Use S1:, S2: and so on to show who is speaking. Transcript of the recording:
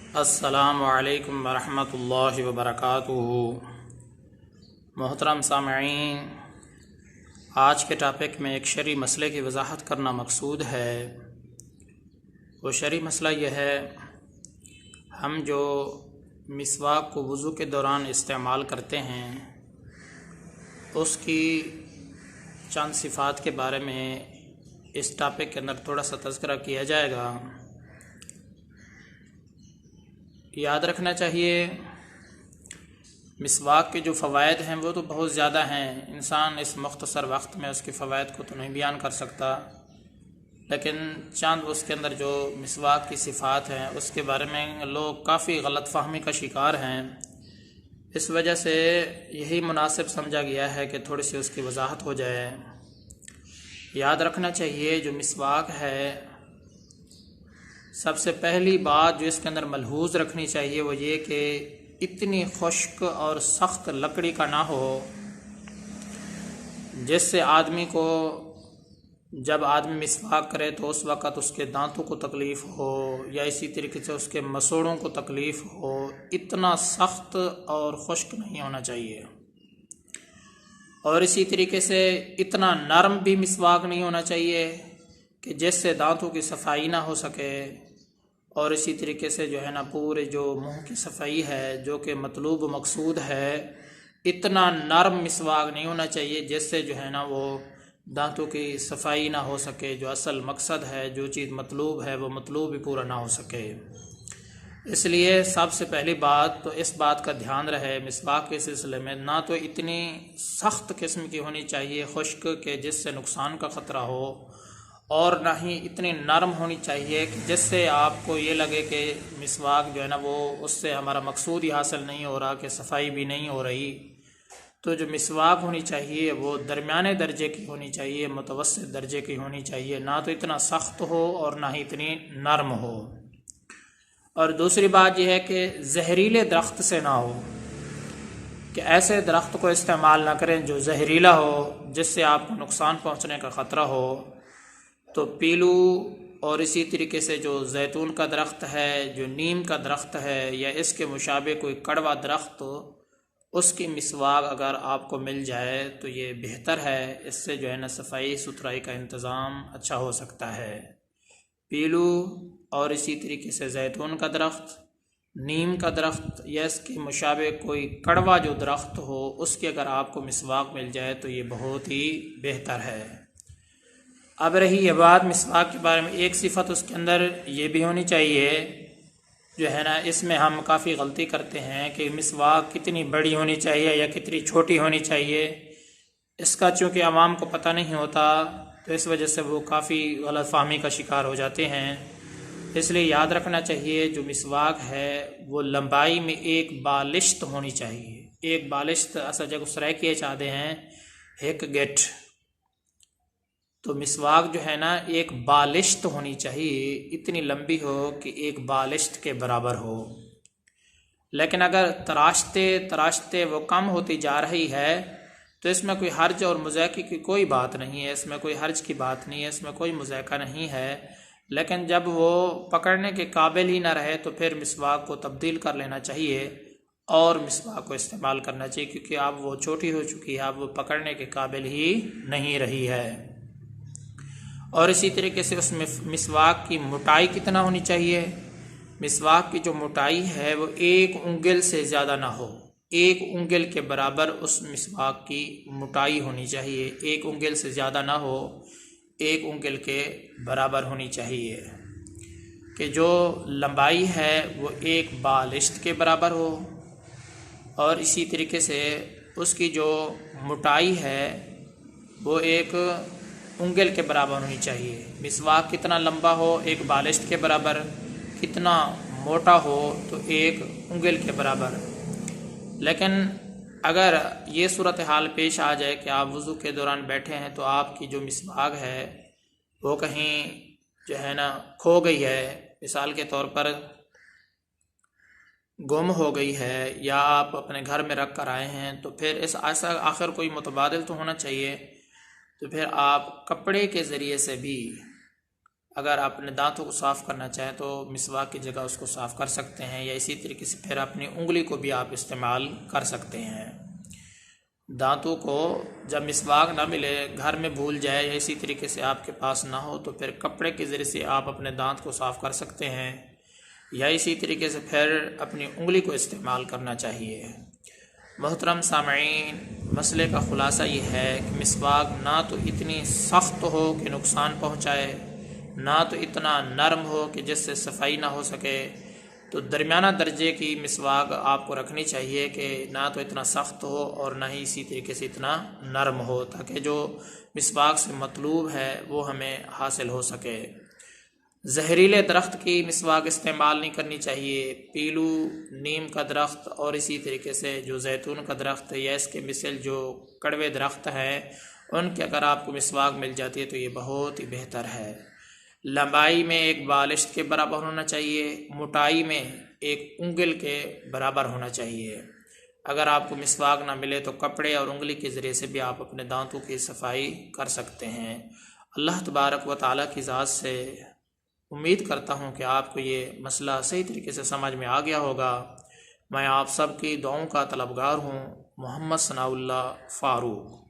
S1: अस्सलामु अलैकुम वरहमतुल्लाहि वबरकातुहू। मोहतरम सामईन, आज के टॉपिक में एक शरई मसले की वजाहत करना मकसूद है। वो शरई मसला यह है, हम जो मिसवाक को वज़ू के दौरान इस्तेमाल करते हैं उसकी चंद सिफ़ात के बारे में इस टॉपिक के अंदर थोड़ा सा तज़किरा किया जाएगा। याद रखना चाहिए, मिसवाक के जो फ़वाइद हैं वो तो बहुत ज़्यादा हैं। इंसान इस मुख्तसर वक्त में उसके फ़वाइद को तो नहीं बयान कर सकता, लेकिन चंद उसके अंदर जो मिसवाक की सिफ़ात हैं उसके बारे में लोग काफ़ी गलतफ़हमी का शिकार हैं। इस वजह से यही मुनासिब समझा गया है कि थोड़ी सी उसकी वजाहत हो जाए। याद रखना चाहिए, जो मिसवाक है, सबसे पहली बात जो इसके अंदर मलहूज़ रखनी चाहिए वो ये कि इतनी खुश्क और सख्त लकड़ी का ना हो जिससे आदमी को जब आदमी मिसवाक करे तो उस वक़्त उसके दांतों को तकलीफ़ हो या इसी तरीके से उसके मसूड़ों को तकलीफ़ हो। इतना सख्त और खुश्क नहीं होना चाहिए। और इसी तरीके से इतना नरम भी मिसवाक नहीं होना चाहिए कि जिससे दांतों की सफाई ना हो सके। और इसी तरीके से जो है ना, पूरे जो मुंह की सफाई है जो कि मतलूब मकसूद है, इतना नरम मिसवाक नहीं होना चाहिए जिससे जो है ना वो दांतों की सफाई ना हो सके। जो असल मकसद है, जो चीज़ मतलूब है, वो मतलूब भी पूरा ना हो सके। इसलिए सबसे पहली बात तो इस बात का ध्यान रहे, मिसवाक के सिलसिले में ना तो इतनी सख्त किस्म की होनी चाहिए खुश्क के जिससे नुकसान का ख़तरा हो, और ना ही इतनी नरम होनी चाहिए कि जिससे आपको ये लगे कि मिसवाक जो है ना वो उससे हमारा मकसूद ही हासिल नहीं हो रहा, कि सफाई भी नहीं हो रही। तो जो मिसवाक होनी चाहिए वो दरमियाने दर्जे की होनी चाहिए, मुतवस्सित दर्जे की होनी चाहिए, ना तो इतना सख्त हो और ना ही इतनी नरम हो। और दूसरी बात यह है कि जहरीले दरख्त से ना हो, कि ऐसे दरख्त को इस्तेमाल ना करें जो जहरीला हो जिससे आपको नुकसान पहुँचने का ख़तरा हो। तो पीलू और इसी तरीके से जो जैतून का दरख्त है, जो नीम का दरख्त है, या इसके मुशाबे कोई कड़वा दरख्त, उसकी मिसवाक अगर आपको मिल जाए तो ये बेहतर है। इससे जो है ना सफाई सुथराई का इंतज़ाम अच्छा हो सकता है। पीलू और इसी तरीके से जैतून का दरख्त, नीम का दरख्त, या इसके मुशाबे कोई कड़वा जो दरख्त हो उसकी अगर आपको मिसवाक मिल जाए तो ये बहुत ही बेहतर है। अब रही ये बात मिसवाक के बारे में, एक सिफत उसके अंदर ये भी होनी चाहिए, जो है ना इसमें हम काफ़ी गलती करते हैं कि मिसवाक कितनी बड़ी होनी चाहिए या कितनी छोटी होनी चाहिए। इसका चूँकि आवाम को पता नहीं होता तो इस वजह से वो काफ़ी गलतफहमी का शिकार हो जाते हैं। इसलिए याद रखना चाहिए, जो मिसवाक है वो लंबाई में एक बालिश्त होनी चाहिए। एक बालिश्त असल जगह उसराय किए चाहते हैं एक गेट, तो मिसवाक जो है ना एक बालिश्त होनी चाहिए, इतनी लंबी हो कि एक बालिश्त के बराबर हो। लेकिन अगर तराशते तराशते वो कम होती जा रही है तो इसमें कोई हर्ज और मुज़ायके की कोई बात नहीं है, इसमें कोई हर्ज की बात नहीं है, इसमें कोई मुज़ायका नहीं है। लेकिन जब वो पकड़ने के काबिल ही ना रहे तो फिर मिसवाक को तब्दील कर लेना चाहिए और मिसवाक को इस्तेमाल करना चाहिए, क्योंकि अब वो छोटी हो चुकी है, अब वो पकड़ने के काबिल ही नहीं रही है। और इसी तरीके से उसमें मिसवाक की मोटाई कितना होनी चाहिए, मिसवाक की जो मोटाई है वो एक उंगल से ज़्यादा ना हो, एक उंगल के बराबर उस मिसवाक की मोटाई होनी चाहिए। एक उंगल से ज़्यादा ना हो, एक उंगल के बराबर होनी चाहिए। कि जो लंबाई है वो एक बालिश्त के बराबर हो, और इसी तरीके से उसकी जो मोटाई है वो एक उंगल के बराबर होनी चाहिए। मिसवाक कितना लंबा हो, एक बालिश्त के बराबर, कितना मोटा हो तो एक उंगल के बराबर। लेकिन अगर ये सूरत हाल पेश आ जाए कि आप वज़ू के दौरान बैठे हैं तो आपकी जो मिसवाक है वो कहीं जो है ना खो गई है, मिसाल के तौर पर गुम हो गई है, या आप अपने घर में रख कर आए हैं, तो फिर इस ऐसा आखिर कोई मुतबादिल तो होना चाहिए। तो फिर आप कपड़े के ज़रिए से भी अगर आप अपने दांतों को साफ़ करना चाहें तो मिसवाक की जगह उसको साफ़ कर सकते हैं, या इसी तरीके से फिर अपनी उंगली को भी आप इस्तेमाल कर सकते हैं। दांतों को जब मिसवाक ना मिले, घर में भूल जाए या इसी तरीके से आपके पास ना हो, तो फिर कपड़े के ज़रिए से आप अपने दांत को साफ़ कर सकते हैं, या इसी तरीके से फिर अपनी उंगली को इस्तेमाल करना चाहिए। मोहतरम सामईन, मसले का ख़ुलासा ये है कि मिसवाक ना तो इतनी सख्त हो कि नुकसान पहुँचाए, ना तो इतना नरम हो कि जिससे सफाई ना हो सके। तो दरमियाना दर्जे की मिसवाक आपको रखनी चाहिए कि ना तो इतना सख्त हो और ना ही इसी तरीके से इतना नरम हो, ताकि जो मिसवाक से मतलूब है वो हमें हासिल हो सके। जहरीले दरख्त की मिसवाक इस्तेमाल नहीं करनी चाहिए। पीलू, नीम का दरख्त और इसी तरीके से जो जैतून का दरख्त या इसके मिसल जो कड़वे दरख्त हैं, उनके अगर आपको मिसवाक मिल जाती है तो ये बहुत ही बेहतर है। लंबाई में एक बालिश के बराबर होना चाहिए, मोटाई में एक उंगल के बराबर होना चाहिए। अगर आपको मिसवाक ना मिले तो कपड़े और उंगली के ज़रिए से भी आप अपने दांतों की सफाई कर सकते हैं। अल्लाह तबारक व तआला की ज़ात से उम्मीद करता हूँ कि आपको ये मसला सही तरीके से समझ में आ गया होगा। मैं आप सब की दुआओं का तलबगार हूँ। मोहम्मद सनाउल्लाह फ़ारूक।